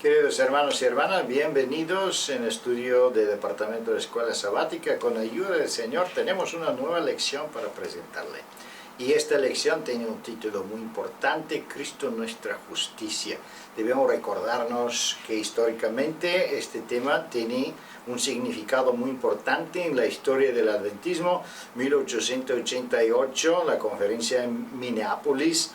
Queridos hermanos y hermanas, bienvenidos en el estudio del Departamento de Escuela Sabática. Con ayuda del Señor tenemos una nueva lección para presentarle. Y esta lección tiene un título muy importante: Cristo nuestra justicia. Debemos recordarnos que históricamente este tema tiene un significado muy importante en la historia del adventismo. 1888, la conferencia en Minneapolis,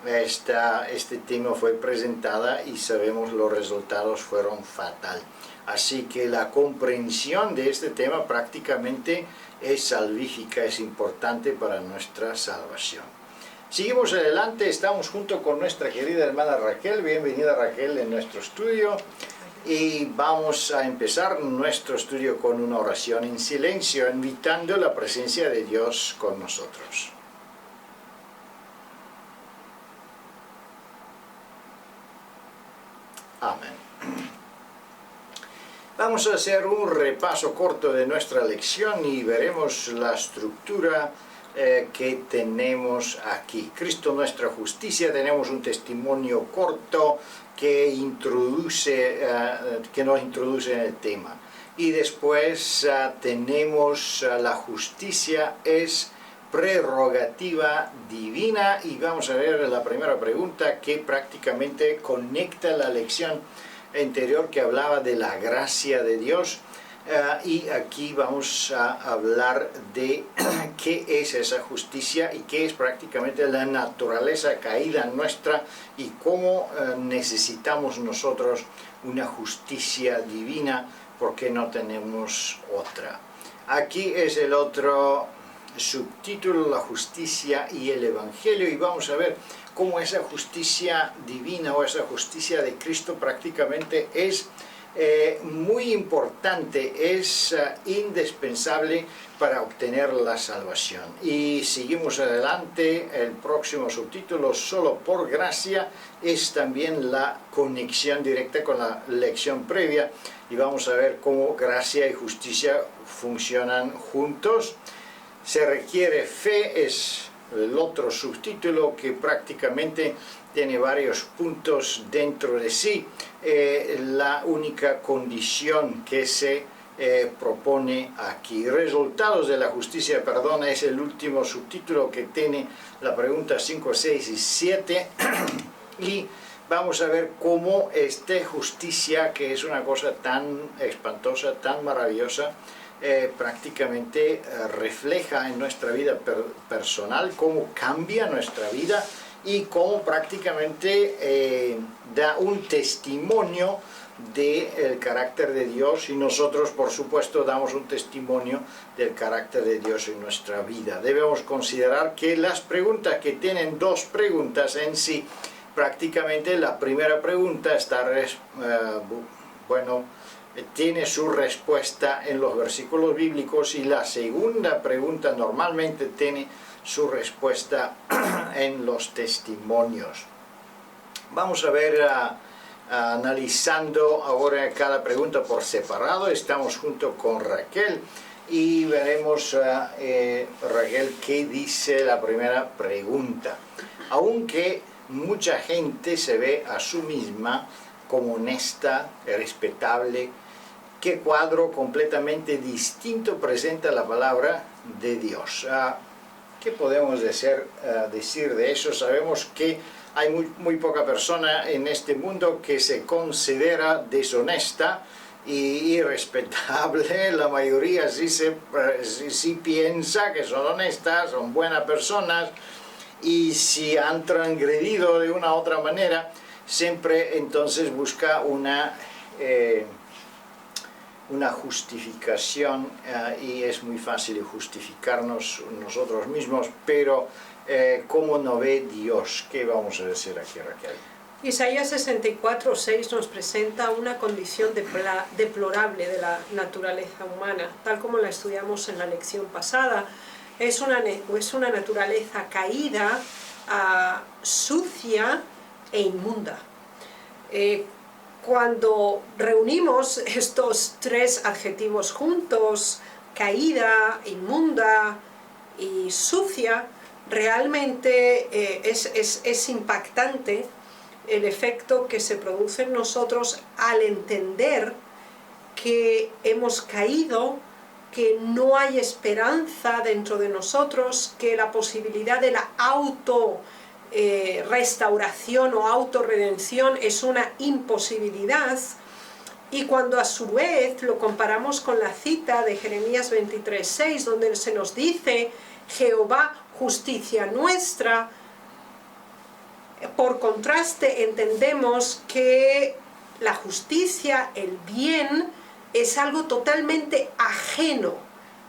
este tema fue presentada y sabemos los resultados fueron fatales. Así que la comprensión de este tema prácticamente es salvífica, es importante para nuestra salvación. Seguimos adelante, estamos junto con nuestra querida hermana Raquel. Bienvenida Raquel en nuestro estudio. Y vamos a empezar nuestro estudio con una oración en silencio, invitando la presencia de Dios con nosotros. Amén. Vamos a hacer un repaso corto de nuestra lección y veremos la estructura que tenemos aquí. Cristo nuestra justicia. Tenemos un testimonio corto que nos introduce en el tema. Y después tenemos la justicia es prerrogativa divina, y vamos a ver la primera pregunta que prácticamente conecta la lección anterior que hablaba de la gracia de Dios, y aquí vamos a hablar de qué es esa justicia y qué es prácticamente la naturaleza caída nuestra y cómo necesitamos nosotros una justicia divina porque no tenemos otra. Aquí es el otro subtítulo: la justicia y el evangelio, y vamos a ver cómo esa justicia divina o esa justicia de Cristo prácticamente es muy importante, es indispensable para obtener la salvación. Y seguimos adelante. El próximo subtítulo, solo por gracia, es también la conexión directa con la lección previa, y vamos a ver cómo gracia y justicia funcionan juntos. Se requiere fe, es el otro subtítulo que prácticamente tiene varios puntos dentro de sí. La única condición que se propone aquí. Resultados de la justicia, perdón, es el último subtítulo que tiene la pregunta 5, 6 y 7. Y vamos a ver cómo esta justicia, que es una cosa tan espantosa, tan maravillosa, prácticamente refleja en nuestra vida personal, cómo cambia nuestra vida y cómo prácticamente da un testimonio del carácter de Dios, y nosotros por supuesto damos un testimonio del carácter de Dios en nuestra vida. Debemos considerar que las preguntas, que tienen dos preguntas en sí, prácticamente la primera pregunta está tiene su respuesta en los versículos bíblicos, y la segunda pregunta normalmente tiene su respuesta en los testimonios. Vamos a ver, analizando ahora cada pregunta por separado. Estamos junto con Raquel y veremos, Raquel, qué dice la primera pregunta. Aunque mucha gente se ve a sí misma como honesta, respetable, ¿qué cuadro completamente distinto presenta la palabra de Dios? ¿Qué podemos decir de eso? Sabemos que hay muy poca persona en este mundo que se considera deshonesta y irrespetable. La mayoría sí piensa que son honestas, son buenas personas, y si han transgredido de una u otra manera, siempre entonces busca una justificación, y es muy fácil justificarnos nosotros mismos, pero ¿cómo no ve Dios? ¿Qué vamos a decir aquí, Raquel? Isaías 64:6 nos presenta una condición deplorable de la naturaleza humana, tal como la estudiamos en la lección pasada. Es una naturaleza caída, sucia e inmunda. Cuando reunimos estos tres adjetivos juntos, caída, inmunda y sucia, realmente es impactante el efecto que se produce en nosotros al entender que hemos caído, que no hay esperanza dentro de nosotros, que la posibilidad de la restauración o autorredención es una imposibilidad. Y cuando a su vez lo comparamos con la cita de Jeremías 23:6, donde se nos dice: Jehová, justicia nuestra, por contraste entendemos que la justicia, el bien, es algo totalmente ajeno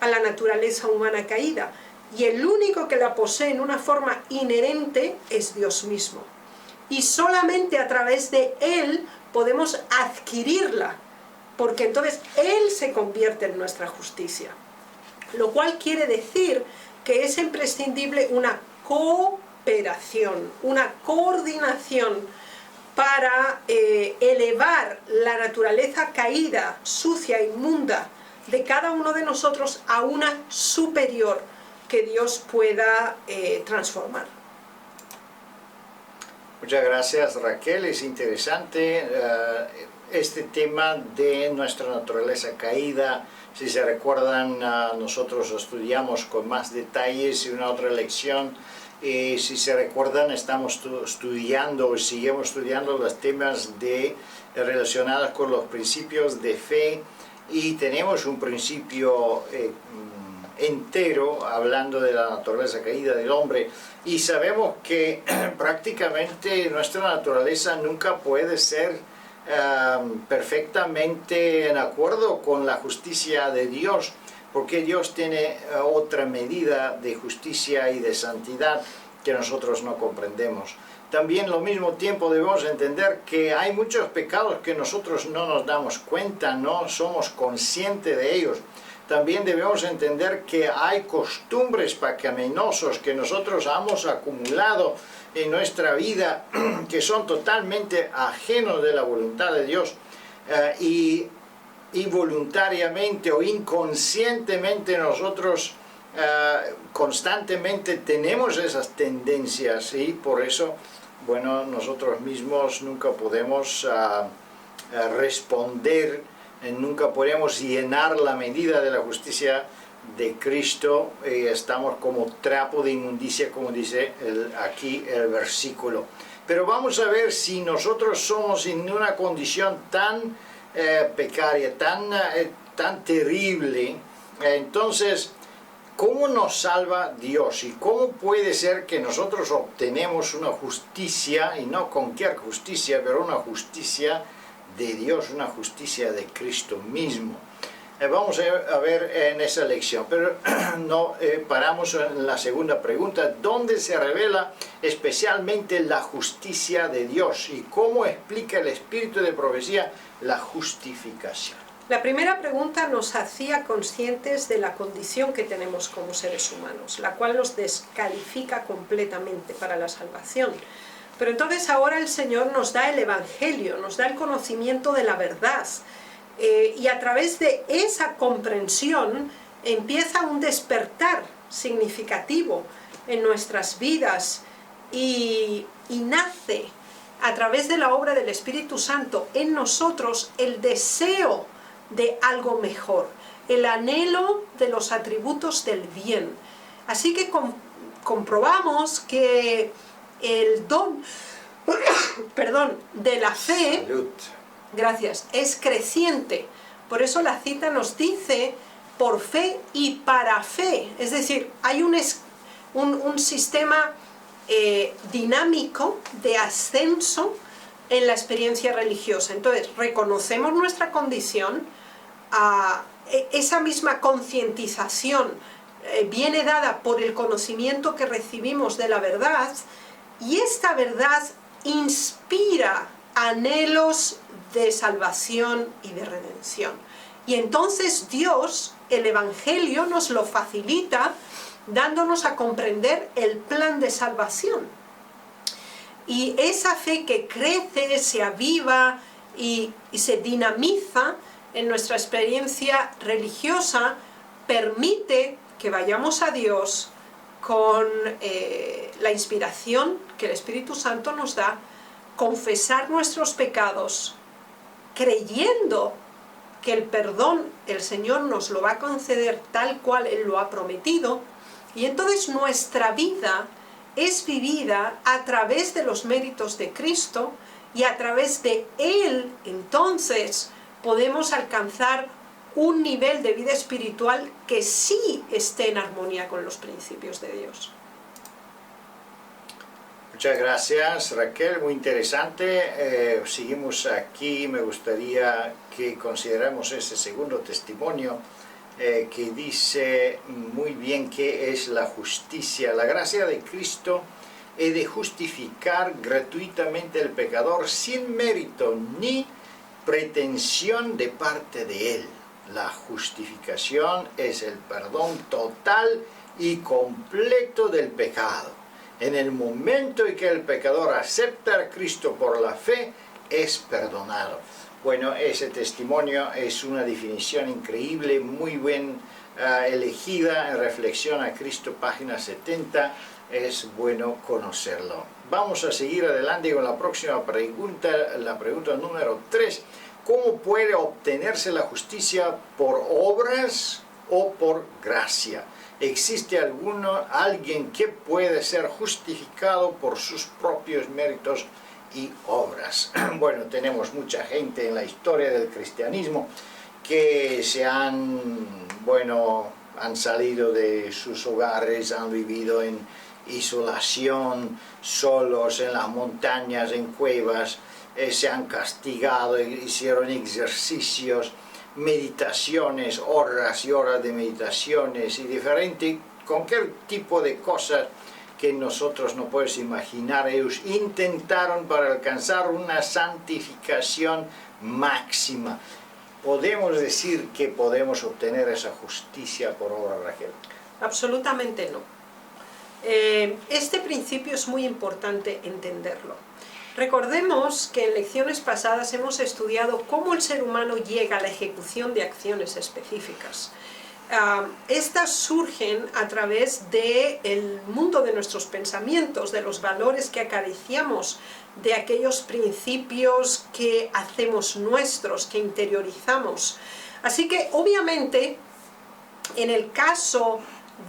a la naturaleza humana caída. Y el único que la posee en una forma inherente es Dios mismo. Y solamente a través de Él podemos adquirirla, porque entonces Él se convierte en nuestra justicia. Lo cual quiere decir que es imprescindible una cooperación, una coordinación para elevar la naturaleza caída, sucia, inmunda de cada uno de nosotros a una superior que Dios pueda transformar. Muchas gracias, Raquel. Es interesante este tema de nuestra naturaleza caída. Si se recuerdan, nosotros estudiamos con más detalles en una otra lección. Si se recuerdan, estamos estudiando o seguimos estudiando los temas relacionados con los principios de fe, y tenemos un principio entero hablando de la naturaleza caída del hombre, y sabemos que prácticamente nuestra naturaleza nunca puede ser perfectamente en acuerdo con la justicia de Dios, porque Dios tiene otra medida de justicia y de santidad que nosotros no comprendemos. También al mismo tiempo debemos entender que hay muchos pecados que nosotros no nos damos cuenta, no somos conscientes de ellos. También debemos entender que hay costumbres pecaminosas que nosotros hemos acumulado en nuestra vida que son totalmente ajenos de la voluntad de Dios, y involuntariamente o inconscientemente nosotros constantemente tenemos esas tendencias, y por eso, bueno, nosotros mismos nunca podemos responder, nunca podemos llenar la medida de la justicia de Cristo. Estamos como trapo de inmundicia, como dice aquí el versículo. Pero vamos a ver si nosotros somos en una condición tan precaria, tan terrible. Entonces, ¿cómo nos salva Dios? ¿Y cómo puede ser que nosotros obtenemos una justicia, y no cualquier justicia, pero una justicia de Dios, una justicia de Cristo mismo? Vamos a ver en esa lección, pero no paramos en la segunda pregunta: ¿dónde se revela especialmente la justicia de Dios? ¿Y cómo explica el espíritu de profecía la justificación? La primera pregunta nos hacía conscientes de la condición que tenemos como seres humanos, la cual nos descalifica completamente para la salvación. Pero entonces ahora el Señor nos da el Evangelio, nos da el conocimiento de la verdad, y a través de esa comprensión empieza un despertar significativo en nuestras vidas, y nace a través de la obra del Espíritu Santo en nosotros el deseo de algo mejor, el anhelo de los atributos del bien. Así que comprobamos que el don de la fe, Salud. Gracias, es creciente. Por eso la cita nos dice: por fe y para fe. Es decir, hay un sistema dinámico de ascenso en la experiencia religiosa. Entonces, reconocemos nuestra condición, esa misma concientización viene dada por el conocimiento que recibimos de la verdad, y esta verdad inspira anhelos de salvación y de redención. Y entonces Dios, el Evangelio, nos lo facilita, dándonos a comprender el plan de salvación. Y esa fe que crece, se aviva y se dinamiza en nuestra experiencia religiosa, permite que vayamos a Dios con la inspiración que el Espíritu Santo nos da confesar nuestros pecados, creyendo que el perdón el Señor nos lo va a conceder tal cual Él lo ha prometido, y entonces nuestra vida es vivida a través de los méritos de Cristo, y a través de Él entonces podemos alcanzar un nivel de vida espiritual que sí esté en armonía con los principios de Dios. Muchas gracias, Raquel, muy interesante. Seguimos aquí. Me gustaría que consideremos ese segundo testimonio que dice muy bien qué es la justicia. La gracia de Cristo es de justificar gratuitamente al pecador sin mérito ni pretensión de parte de él. La justificación es el perdón total y completo del pecado. En el momento en que el pecador acepta a Cristo por la fe, es perdonado. Bueno, ese testimonio es una definición increíble, muy bien elegida en Reflexión a Cristo, página 70. Es bueno conocerlo. Vamos a seguir adelante con la próxima pregunta, la pregunta número 3. ¿Cómo puede obtenerse la justicia por obras o por gracia? ¿Existe alguien que puede ser justificado por sus propios méritos y obras? Bueno, tenemos mucha gente en la historia del cristianismo que han salido de sus hogares, han vivido en isolación, solos en las montañas, en cuevas, se han castigado, hicieron ejercicios, meditaciones, horas y horas de meditaciones y cualquier tipo de cosas que nosotros no podemos imaginar. Ellos intentaron para alcanzar una santificación máxima. ¿Podemos decir que podemos obtener esa justicia por obra, Raquel? Absolutamente no. Este principio es muy importante entenderlo. Recordemos que en lecciones pasadas hemos estudiado cómo el ser humano llega a la ejecución de acciones específicas. Estas surgen a través del mundo de nuestros pensamientos, de los valores que acariciamos, de aquellos principios que hacemos nuestros, que interiorizamos. Así que obviamente en el caso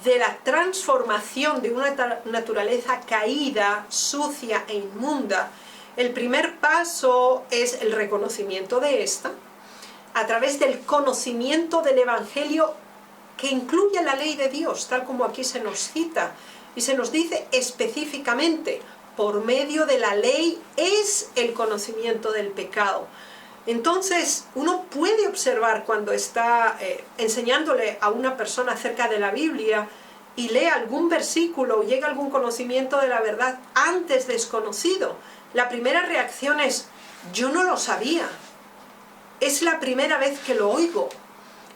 de la transformación de una naturaleza caída, sucia e inmunda, el primer paso es el reconocimiento de esta, a través del conocimiento del Evangelio que incluye la ley de Dios, tal como aquí se nos cita, y se nos dice específicamente, por medio de la ley es el conocimiento del pecado. Entonces, uno puede observar cuando está enseñándole a una persona acerca de la Biblia y lee algún versículo o llega algún conocimiento de la verdad antes desconocido. La primera reacción es, yo no lo sabía, es la primera vez que lo oigo.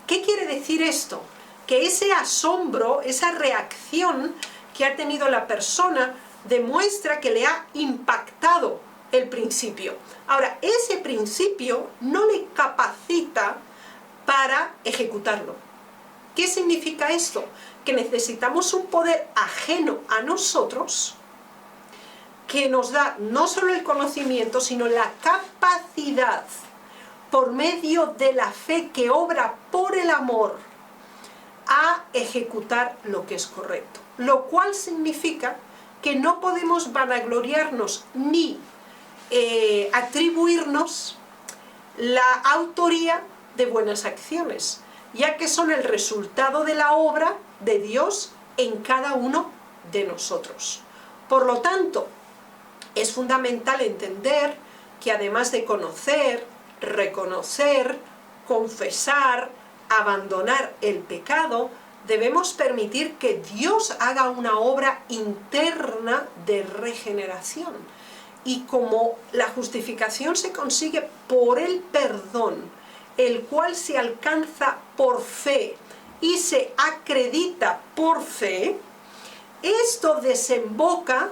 ¿Qué quiere decir esto? Que ese asombro, esa reacción que ha tenido la persona demuestra que le ha impactado el principio. Ahora, ese principio no le capacita para ejecutarlo. ¿Qué significa esto? Que necesitamos un poder ajeno a nosotros que nos da no solo el conocimiento, sino la capacidad, por medio de la fe que obra por el amor, a ejecutar lo que es correcto. Lo cual significa que no podemos vanagloriarnos ni atribuirnos la autoría de buenas acciones, ya que son el resultado de la obra de Dios en cada uno de nosotros. Por lo tanto, es fundamental entender que además de conocer, reconocer, confesar, abandonar el pecado, debemos permitir que Dios haga una obra interna de regeneración. Y como la justificación se consigue por el perdón, el cual se alcanza por fe y se acredita por fe, esto desemboca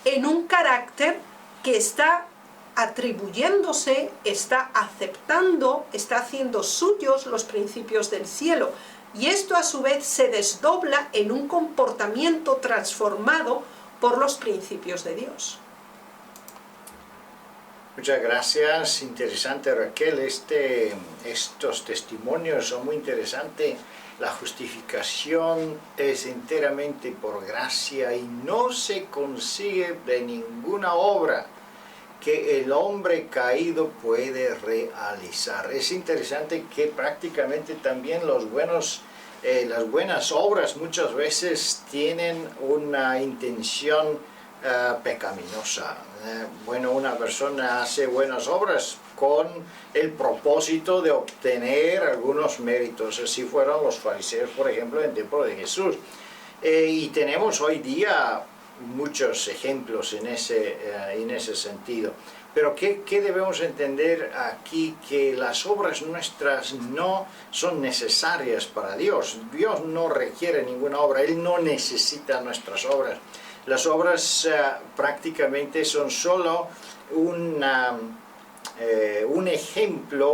en un carácter que está atribuyéndose, está aceptando, está haciendo suyos los principios del cielo. Y esto a su vez se desdobla en un comportamiento transformado por los principios de Dios. Muchas gracias, interesante Raquel, estos testimonios son muy interesantes. La justificación es enteramente por gracia y no se consigue de ninguna obra que el hombre caído puede realizar. Es interesante que prácticamente también las buenas obras muchas veces tienen una intención pecaminosa. Bueno, una persona hace buenas obras con el propósito de obtener algunos méritos. Así fueron los fariseos, por ejemplo, en el tiempo de Jesús. Y tenemos hoy día muchos ejemplos en ese sentido. Pero ¿qué debemos entender aquí? Que las obras nuestras no son necesarias para Dios. Dios no requiere ninguna obra, Él no necesita nuestras obras. Las obras prácticamente son solo un ejemplo,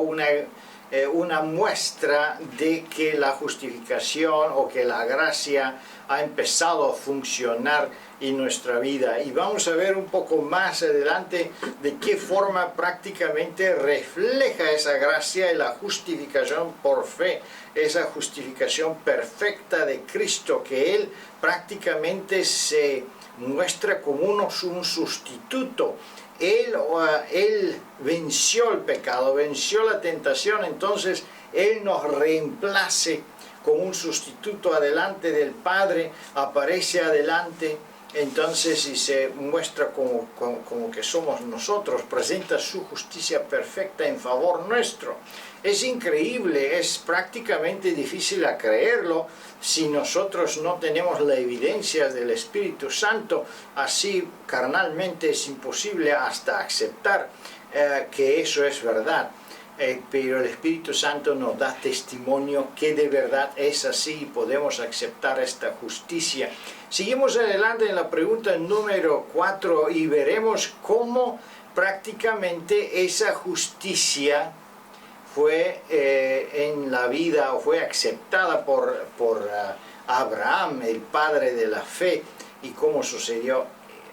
una muestra de que la justificación o que la gracia ha empezado a funcionar en nuestra vida. Y vamos a ver un poco más adelante de qué forma prácticamente refleja esa gracia y la justificación por fe, esa justificación perfecta de Cristo, que Él prácticamente se muestra como un sustituto. Él venció el pecado, venció la tentación, entonces Él nos reemplace como un sustituto adelante del Padre, aparece adelante, entonces y se muestra como que somos nosotros, presenta su justicia perfecta en favor nuestro. Es increíble, es prácticamente difícil a creerlo si nosotros no tenemos la evidencia del Espíritu Santo. Así carnalmente es imposible hasta aceptar que eso es verdad. Pero el Espíritu Santo nos da testimonio que de verdad es así y podemos aceptar esta justicia. Seguimos adelante en la pregunta número 4 y veremos cómo prácticamente esa justicia fue en la vida o fue aceptada por Abraham, el padre de la fe, y cómo sucedió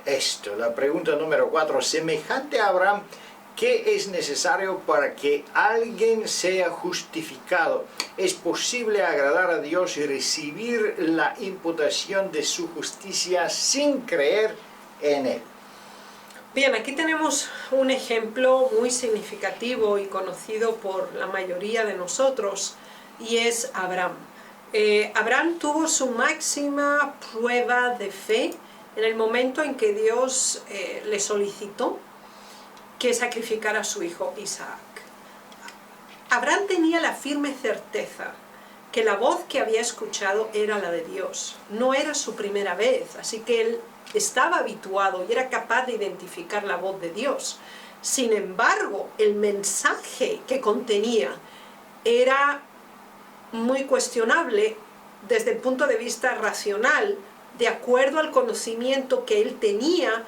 esto. La pregunta número 4, semejante a Abraham, ¿qué es necesario para que alguien sea justificado? ¿Es posible agradar a Dios y recibir la imputación de su justicia sin creer en Él? Bien, aquí tenemos un ejemplo muy significativo y conocido por la mayoría de nosotros, y es Abraham. Abraham tuvo su máxima prueba de fe en el momento en que Dios le solicitó que sacrificara a su hijo Isaac. Abraham tenía la firme certeza que la voz que había escuchado era la de Dios. No era su primera vez, así que él estaba habituado y era capaz de identificar la voz de Dios. Sin embargo, el mensaje que contenía era muy cuestionable desde el punto de vista racional, de acuerdo al conocimiento que él tenía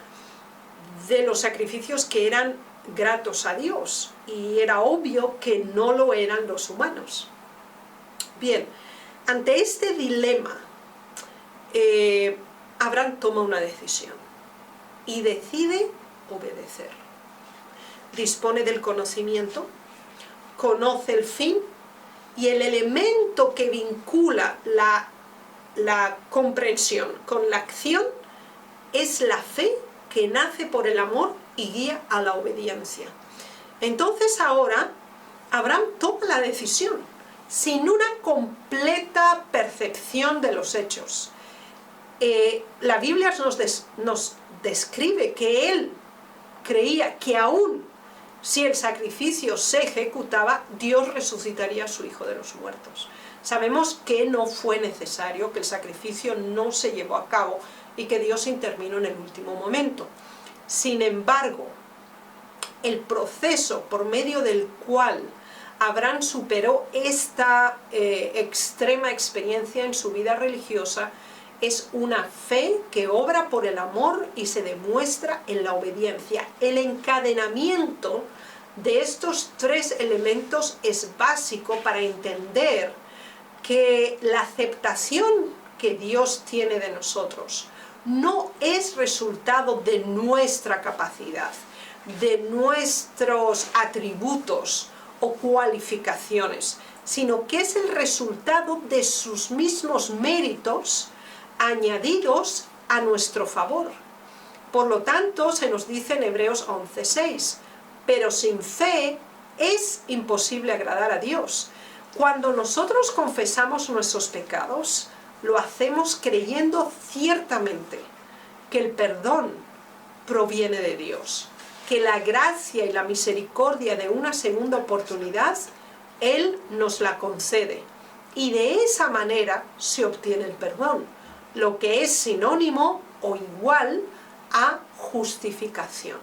de los sacrificios que eran gratos a Dios, y era obvio que no lo eran los humanos. Bien, ante este dilema, Abraham toma una decisión y decide obedecer. Dispone del conocimiento, conoce el fin, y el elemento que vincula la comprensión con la acción es la fe que nace por el amor y guía a la obediencia. Entonces ahora Abraham toma la decisión sin una completa percepción de los hechos. La Biblia nos describe que él creía que aún si el sacrificio se ejecutaba, Dios resucitaría a su hijo de los muertos. Sabemos que no fue necesario, que el sacrificio no se llevó a cabo y que Dios intervino en el último momento. Sin embargo, el proceso por medio del cual Abraham superó esta extrema experiencia en su vida religiosa es una fe que obra por el amor y se demuestra en la obediencia. El encadenamiento de estos tres elementos es básico para entender que la aceptación que Dios tiene de nosotros no es resultado de nuestra capacidad, de nuestros atributos o cualificaciones, sino que es el resultado de sus mismos méritos añadidos a nuestro favor. Por lo tanto, se nos dice en Hebreos 11:6, pero sin fe es imposible agradar a Dios. Cuando nosotros confesamos nuestros pecados, lo hacemos creyendo ciertamente que el perdón proviene de Dios, que la gracia y la misericordia de una segunda oportunidad, Él nos la concede. Y de esa manera se obtiene el perdón, lo que es sinónimo o igual a justificación.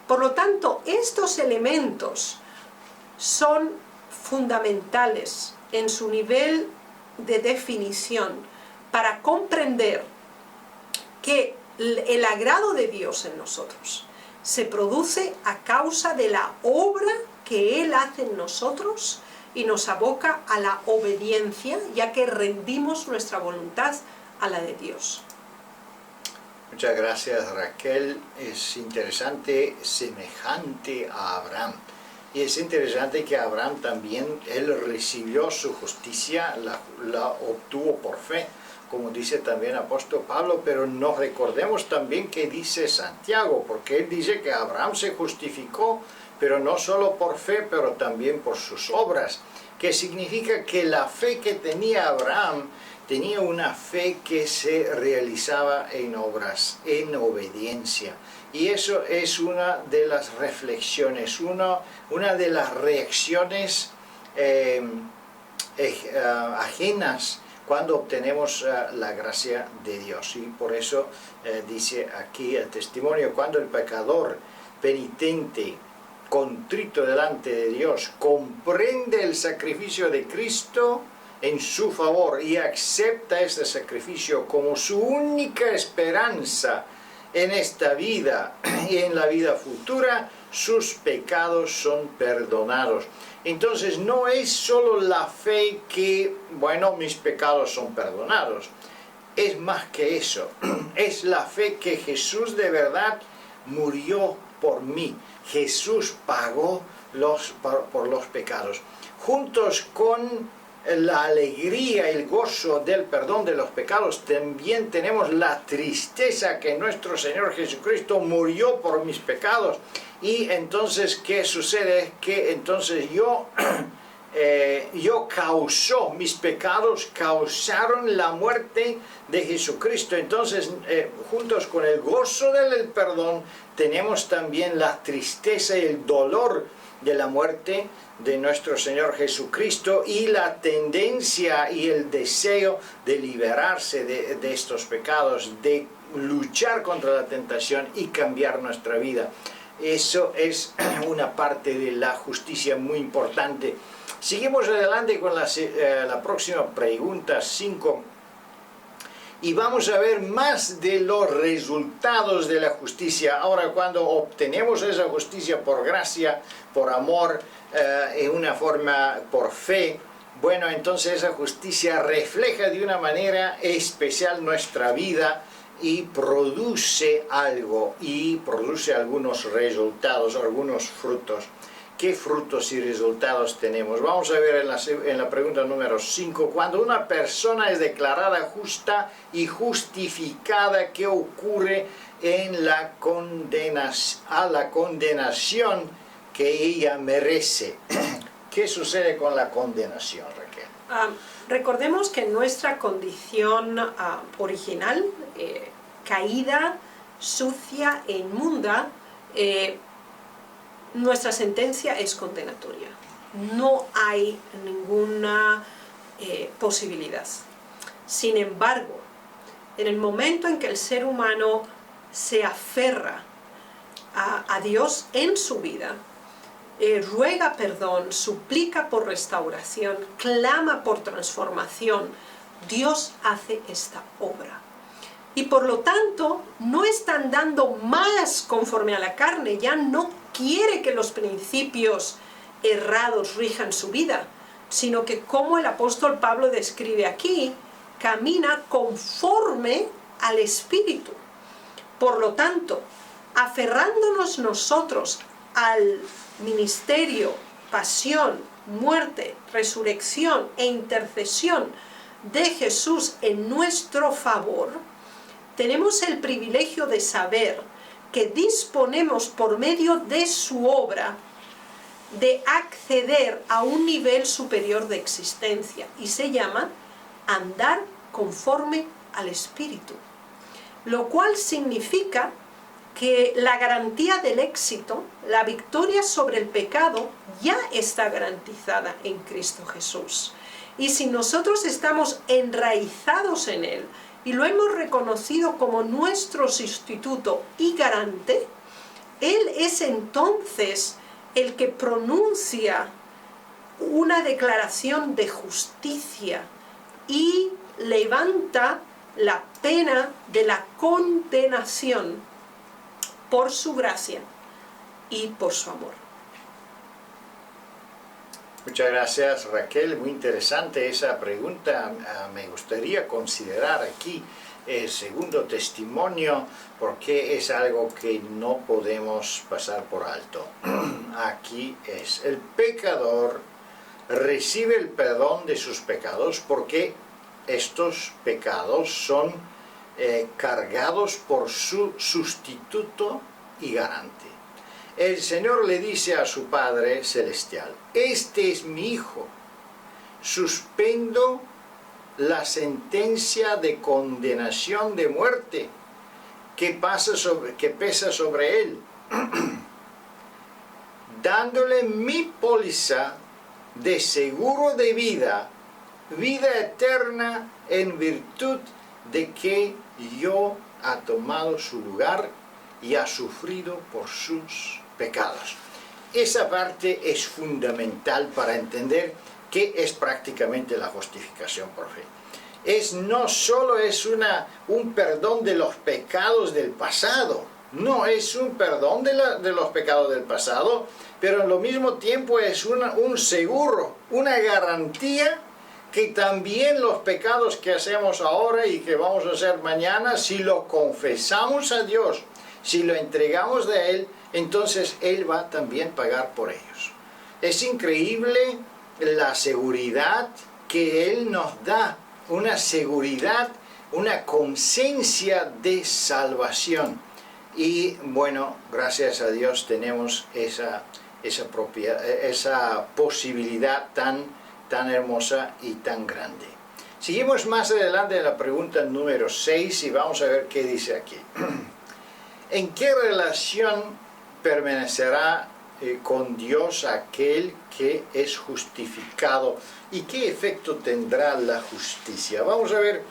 Por lo tanto, estos elementos son fundamentales en su nivel de definición para comprender que el agrado de Dios en nosotros se produce a causa de la obra que Él hace en nosotros y nos aboca a la obediencia, ya que rendimos nuestra voluntad a la de Dios. Muchas gracias, Raquel. Es interesante, semejante a Abraham. Y es interesante que Abraham también, él recibió su justicia, la obtuvo por fe, como dice también el apóstol Pablo, pero nos recordemos también que dice Santiago, porque él dice que Abraham se justificó, pero no solo por fe, pero también por sus obras, que significa que la fe que tenía Abraham tenía una fe que se realizaba en obras, en obediencia. Y eso es una de las reflexiones, una de las reacciones ajenas cuando obtenemos la gracia de Dios. Y por eso dice aquí el testimonio, cuando el pecador penitente, contrito delante de Dios, comprende el sacrificio de Cristo en su favor y acepta este sacrificio como su única esperanza en esta vida y en la vida futura, sus pecados son perdonados. Entonces no es solo la fe que, bueno, mis pecados son perdonados. Es más que eso. Es la fe que Jesús de verdad murió por mí. Jesús pagó por los pecados. Juntos con la alegría, el gozo del perdón de los pecados, también tenemos la tristeza que nuestro Señor Jesucristo murió por mis pecados. Y entonces, ¿qué sucede? Es que entonces mis pecados causaron la muerte de Jesucristo. Entonces, juntos con el gozo del perdón, tenemos también la tristeza y el dolor de la muerte de nuestro Señor Jesucristo y la tendencia y el deseo de liberarse de estos pecados, de luchar contra la tentación y cambiar nuestra vida. Eso es una parte de la justicia muy importante. Seguimos adelante con la próxima pregunta 5. Y vamos a ver más de los resultados de la justicia. Ahora, cuando obtenemos esa justicia por gracia, por amor, en una forma por fe, bueno, entonces esa justicia refleja de una manera especial nuestra vida y produce algo, y produce algunos resultados, algunos frutos. ¿Qué frutos y resultados tenemos? Vamos a ver en la pregunta número 5. Cuando una persona es declarada justa y justificada, ¿qué ocurre en la condenación que ella merece? ¿Qué sucede con la condenación, Raquel? Recordemos que nuestra condición original, caída, sucia e inmunda, nuestra sentencia es condenatoria. No hay ninguna posibilidad. Sin embargo, en el momento en que el ser humano se aferra a Dios en su vida, ruega perdón, suplica por restauración, clama por transformación, Dios hace esta obra. Y por lo tanto, no está andando más conforme a la carne, ya no quiere que los principios errados rijan su vida, sino que, como el apóstol Pablo describe aquí, camina conforme al Espíritu. Por lo tanto, aferrándonos nosotros al ministerio, pasión, muerte, resurrección e intercesión de Jesús en nuestro favor, tenemos el privilegio de saber que disponemos por medio de su obra de acceder a un nivel superior de existencia y se llama andar conforme al Espíritu, lo cual significa que la garantía del éxito, la victoria sobre el pecado, ya está garantizada en Cristo Jesús. Y si nosotros estamos enraizados en Él y lo hemos reconocido como nuestro sustituto y garante, Él es entonces el que pronuncia una declaración de justicia y levanta la pena de la condenación por su gracia y por su amor. Muchas gracias, Raquel, muy interesante esa pregunta. Me gustaría considerar aquí el segundo testimonio porque es algo que no podemos pasar por alto. Aquí es: el pecador recibe el perdón de sus pecados porque estos pecados son cargados por su sustituto y garante. El Señor le dice a su Padre Celestial: este es mi Hijo, suspendo la sentencia de condenación de muerte que pesa sobre él, dándole mi póliza de seguro de vida eterna, en virtud de que yo ha tomado su lugar y ha sufrido por sus pecados. Esa parte es fundamental para entender qué es prácticamente la justificación por fe. No solo es un perdón de los pecados del pasado, no es un perdón de los pecados del pasado, pero al mismo tiempo es un seguro, una garantía que también los pecados que hacemos ahora y que vamos a hacer mañana, si lo confesamos a Dios, si lo entregamos a Él, entonces Él va también a pagar por ellos. Es increíble la seguridad que Él nos da, una seguridad, una conciencia de salvación. Y bueno, gracias a Dios tenemos esa posibilidad tan hermosa y tan grande. Seguimos más adelante en la pregunta número 6 y vamos a ver qué dice aquí. ¿En qué relación permanecerá con Dios aquel que es justificado? ¿Y qué efecto tendrá la justicia? Vamos a ver,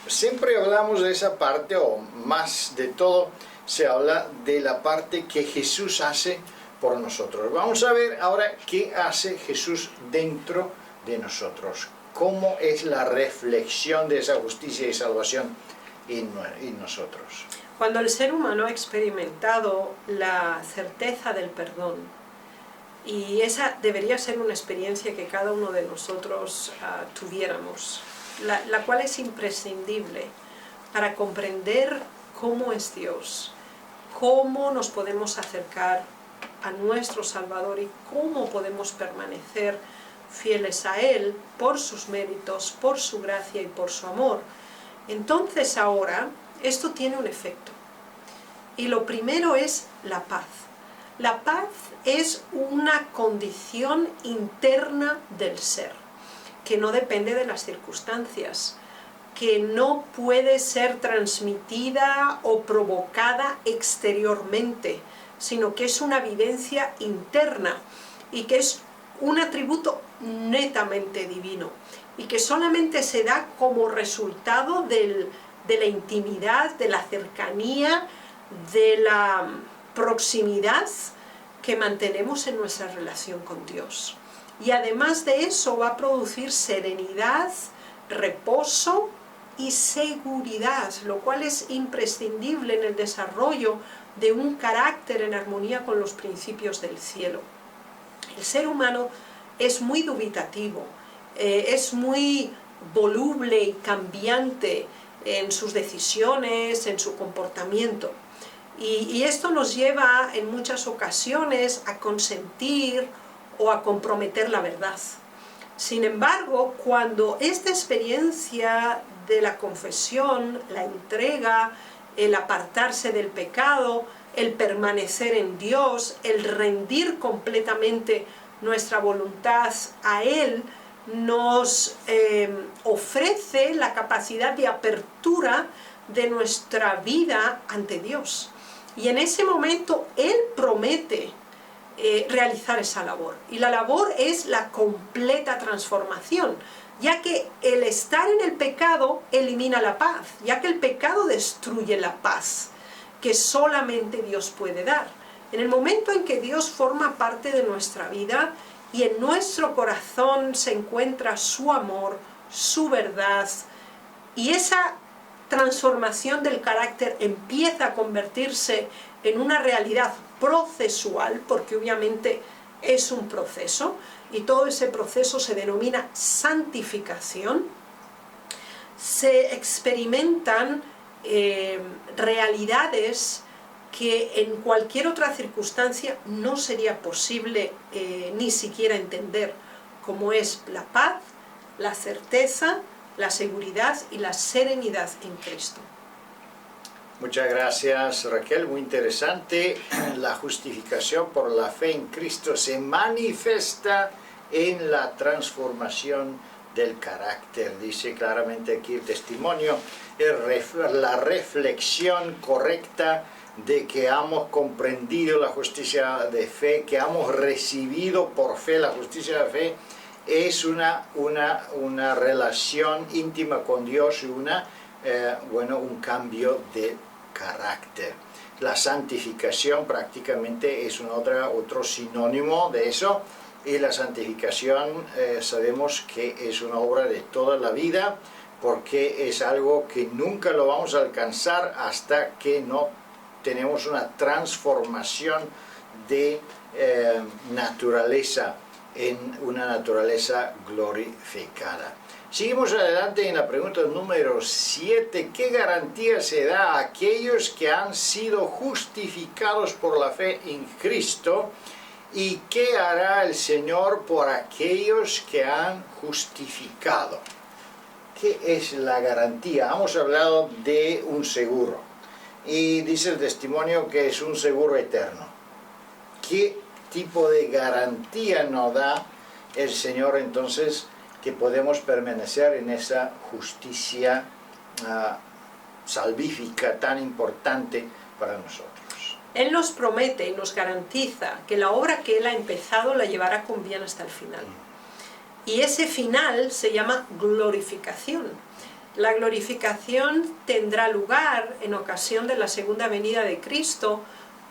siempre hablamos de esa parte, o más de todo, se habla de la parte que Jesús hace por nosotros. Vamos a ver ahora qué hace Jesús dentro de nosotros. Cómo es la reflexión de esa justicia y salvación en nosotros. Cuando el ser humano ha experimentado la certeza del perdón, y esa debería ser una experiencia que cada uno de nosotros tuviéramos, la cual es imprescindible para comprender cómo es Dios, cómo nos podemos acercar a nuestro Salvador y cómo podemos permanecer fieles a Él por sus méritos, por su gracia y por su amor. Entonces ahora esto tiene un efecto. Y lo primero es la paz. La paz es una condición interna del ser, que no depende de las circunstancias, que no puede ser transmitida o provocada exteriormente, sino que es una vivencia interna y que es un atributo netamente divino y que solamente se da como resultado de la intimidad, de la cercanía, de la proximidad que mantenemos en nuestra relación con Dios. Y además de eso va a producir serenidad, reposo y seguridad, lo cual es imprescindible en el desarrollo de un carácter en armonía con los principios del cielo. El ser humano es muy dubitativo, es muy voluble y cambiante en sus decisiones, en su comportamiento. Y esto nos lleva en muchas ocasiones a consentir o a comprometer la verdad. Sin embargo, cuando esta experiencia de la confesión, la entrega, el apartarse del pecado, el permanecer en Dios, el rendir completamente nuestra voluntad a Él, nos ofrece la capacidad de apertura de nuestra vida ante Dios. Y en ese momento Él promete realizar esa labor. Y la labor es la completa transformación, ya que el estar en el pecado elimina la paz, ya que el pecado destruye la paz que solamente Dios puede dar. En el momento en que Dios forma parte de nuestra vida y en nuestro corazón se encuentra su amor, su verdad, y esa transformación del carácter empieza a convertirse en una realidad procesual, porque obviamente es un proceso, y todo ese proceso se denomina santificación, se experimentan realidades que en cualquier otra circunstancia no sería posible ni siquiera entender, como es la paz, la certeza, la seguridad y la serenidad en Cristo. Muchas gracias, Raquel, muy interesante. La justificación por la fe en Cristo se manifiesta en la transformación del carácter. Dice claramente aquí el testimonio, la reflexión correcta de que hemos comprendido la justicia de fe, que hemos recibido por fe la justicia de fe, es una relación íntima con Dios y un cambio de carácter. La santificación prácticamente es otro sinónimo de eso, y la santificación sabemos que es una obra de toda la vida, porque es algo que nunca lo vamos a alcanzar hasta que no tenemos una transformación de naturaleza en una naturaleza glorificada. Seguimos adelante en la pregunta número 7. ¿Qué garantía se da a aquellos que han sido justificados por la fe en Cristo? ¿Y qué hará el Señor por aquellos que han justificado? ¿Qué es la garantía? Hemos hablado de un seguro. Y dice el testimonio que es un seguro eterno. ¿Qué tipo de garantía nos da el Señor entonces que podemos permanecer en esa justicia salvífica tan importante para nosotros? Él nos promete y nos garantiza que la obra que Él ha empezado la llevará con bien hasta el final. Y ese final se llama glorificación. La glorificación tendrá lugar en ocasión de la segunda venida de Cristo,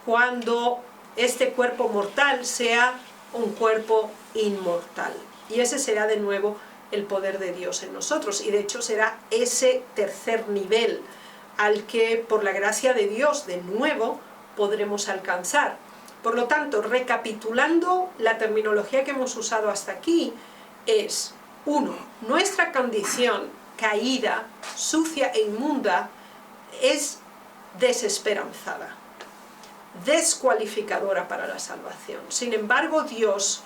cuando este cuerpo mortal sea un cuerpo inmortal. Y ese será de nuevo el poder de Dios en nosotros. Y de hecho será ese tercer nivel al que, por la gracia de Dios, de nuevo podremos alcanzar. Por lo tanto, recapitulando, la terminología que hemos usado hasta aquí es: 1. Nuestra condición caída, sucia e inmunda es desesperanzada, descualificadora para la salvación. Sin embargo, Dios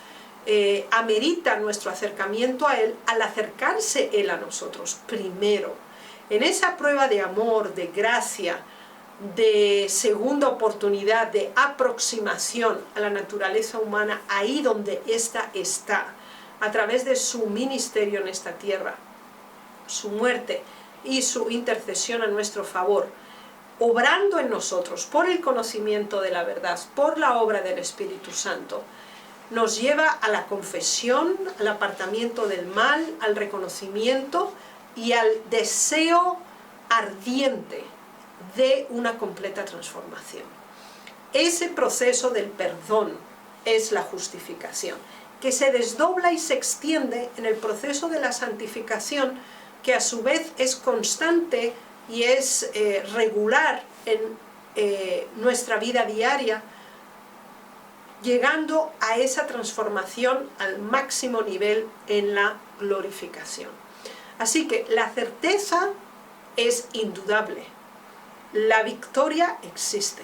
amerita nuestro acercamiento a Él al acercarse Él a nosotros primero. En esa prueba de amor, de gracia, de segunda oportunidad, de aproximación a la naturaleza humana, ahí donde ésta está, a través de su ministerio en esta tierra, su muerte y su intercesión a nuestro favor, obrando en nosotros por el conocimiento de la verdad, por la obra del Espíritu Santo, nos lleva a la confesión, al apartamiento del mal, al reconocimiento y al deseo ardiente de una completa transformación. Ese proceso del perdón es la justificación, que se desdobla y se extiende en el proceso de la santificación, que a su vez es constante y es regular en nuestra vida diaria, llegando a esa transformación al máximo nivel en la glorificación. Así que la certeza es indudable, la victoria existe,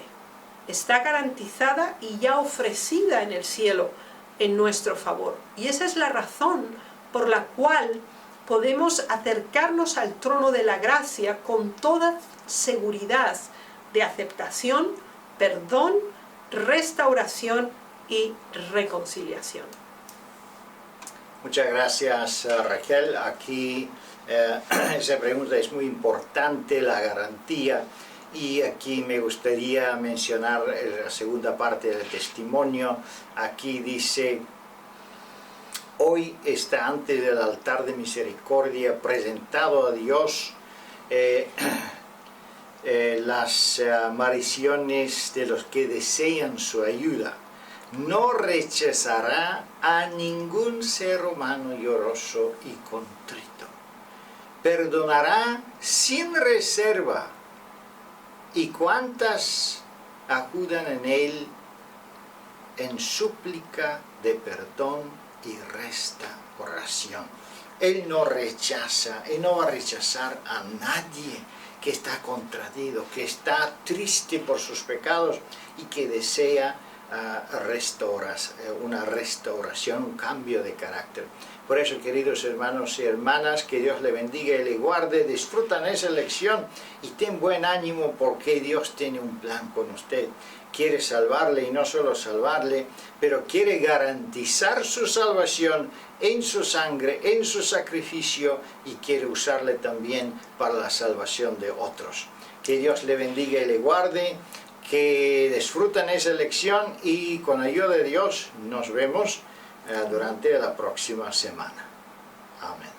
está garantizada y ya ofrecida en el cielo en nuestro favor. Y esa es la razón por la cual podemos acercarnos al trono de la gracia con toda seguridad de aceptación, perdón, restauración y reconciliación. Muchas gracias, Raquel. Aquí esa pregunta es muy importante, la garantía. Y aquí me gustaría mencionar la segunda parte del testimonio. Aquí dice: hoy está ante el altar de misericordia presentado a Dios las maldiciones de los que desean su ayuda. No rechazará a ningún ser humano lloroso y contrito. Perdonará sin reserva. Y cuantas acudan en él en súplica de perdón y restauración. Él no rechaza, Él no va a rechazar a nadie que está contraído, que está triste por sus pecados y que desea una restauración, un cambio de carácter. Por eso, queridos hermanos y hermanas, que Dios le bendiga y le guarde, disfrutan esa lección y ten buen ánimo porque Dios tiene un plan con usted. Quiere salvarle y no solo salvarle, pero quiere garantizar su salvación en su sangre, en su sacrificio, y quiere usarle también para la salvación de otros. Que Dios le bendiga y le guarde, que disfruten esa lección y con ayuda de Dios nos vemos durante la próxima semana. Amén.